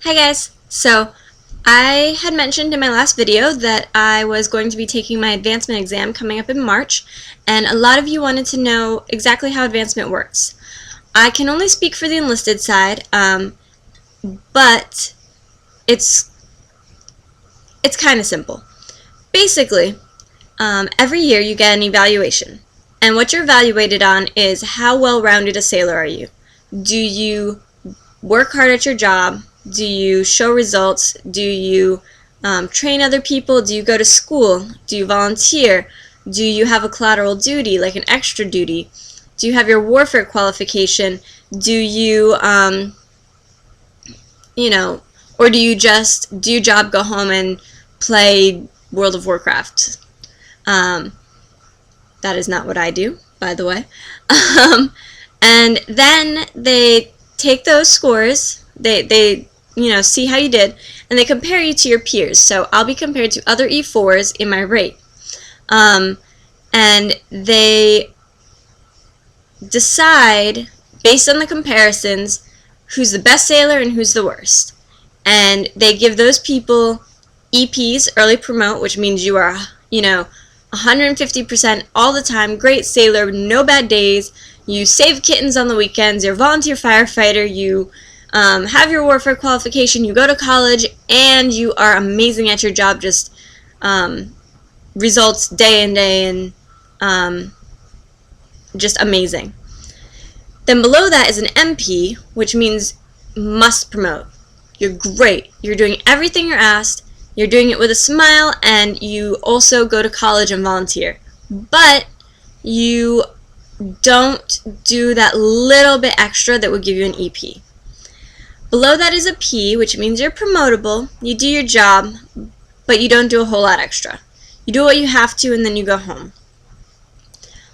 Hi guys! So, I had mentioned in my last video that I was going to be taking my advancement exam coming up in March, and a lot of you wanted to know exactly how advancement works. I can only speak for the enlisted side, but it's kind of simple. Basically, every year you get an evaluation, and what you're evaluated on is how well-rounded a sailor are you. Do you work hard at your job? Do you show results? Do you train other people? Do you go to school? Do you volunteer? Do you have a collateral duty, like an extra duty? Do you have your warfare qualification? Do you, or do you just do your job, go home, and play World of Warcraft? That is not what I do, by the way. And then they take those scores, they see how you did, and they compare you to your peers. So I'll be compared to other E4s in my rate. And they decide, based on the comparisons, who's the best sailor and who's the worst. And they give those people EPs, early promote, which means you are, 150% all the time, great sailor, no bad days, you save kittens on the weekends, you're a volunteer firefighter, you have your warfare qualification, you go to college, and you are amazing at your job, just results day in day, and just amazing. Then below that is an MP, which means must promote. You're great, you're doing everything you're asked, you're doing it with a smile, and you also go to college and volunteer. But you don't do that little bit extra that would give you an EP. Below that is a P, which means you're promotable, you do your job, but you don't do a whole lot extra. You do what you have to, and then you go home.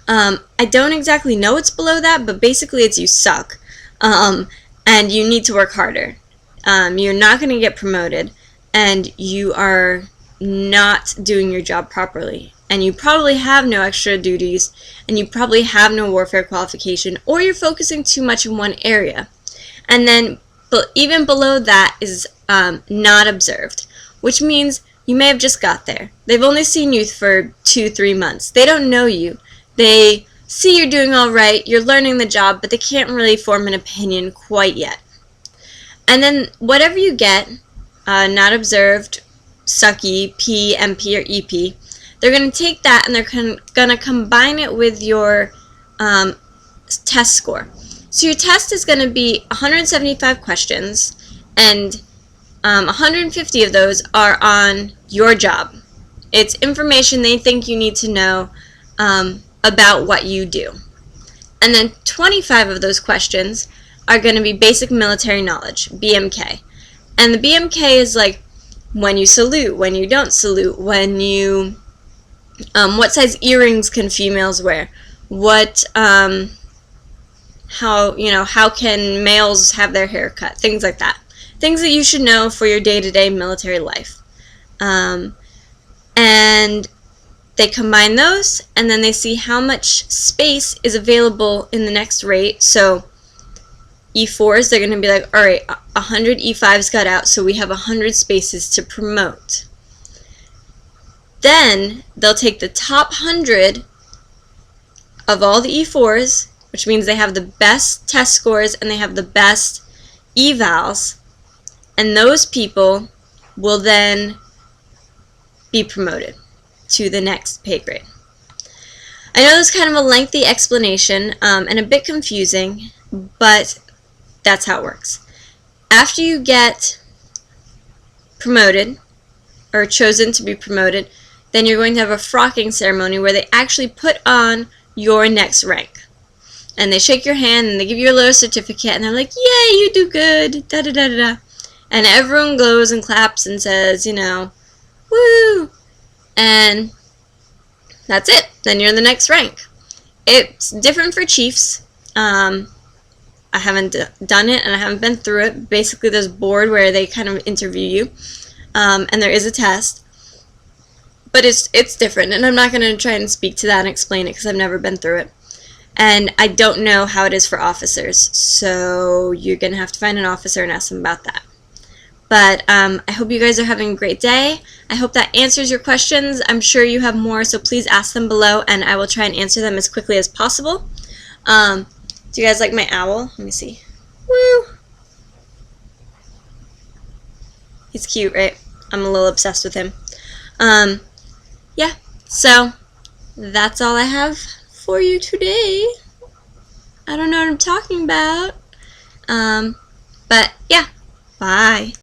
I don't exactly know what's below that, but basically it's you suck, and you need to work harder. You're not going to get promoted, and you are not doing your job properly. And you probably have no extra duties, and you probably have no warfare qualification, or you're focusing too much in one area. And then even below that is not observed, which means you may have just got there. They've only seen you for 2-3 months. They don't know you. They see you're doing all right, you're learning the job, but they can't really form an opinion quite yet. And then whatever you get, not observed, sucky, P, MP, or EP, they're going to take that and they're going to combine it with your test score. So your test is going to be 175 questions, and 150 of those are on your job. It's information they think you need to know about what you do. And then 25 of those questions are going to be basic military knowledge, BMK. And the BMK is like when you salute, when you don't salute, when you, what size earrings can females wear, what, how can males have their hair cut, things like that. Things that you should know for your day-to-day military life. And they combine those, and then they see how much space is available in the next rate. So E4s, they're going to be like, alright, 100 E5s got out, so we have 100 spaces to promote. Then they'll take the top 100 of all the E4s, which means they have the best test scores and they have the best evals, and those people will then be promoted to the next pay grade. I know this is kind of a lengthy explanation and a bit confusing, but that's how it works. After you get promoted, or chosen to be promoted, then you're going to have a frocking ceremony where they actually put on your next rank. And they shake your hand and they give you a little certificate and they're like, yay, you do good, da da da da da. And everyone goes and claps and says, woo! And that's it. Then you're in the next rank. It's different for chiefs. I haven't done it and I haven't been through it. Basically, there's a board where they kind of interview you, and there is a test. But it's different, and I'm not going to try and speak to that and explain it because I've never been through it. And I don't know how it is for officers, so you're going to have to find an officer and ask them about that. But I hope you guys are having a great day. I hope that answers your questions. I'm sure you have more, so please ask them below, and I will try and answer them as quickly as possible. Do you guys like my owl? Let me see. Woo! He's cute, right? I'm a little obsessed with him. Yeah, so that's all I have for you today. I don't know what I'm talking about. But yeah, bye.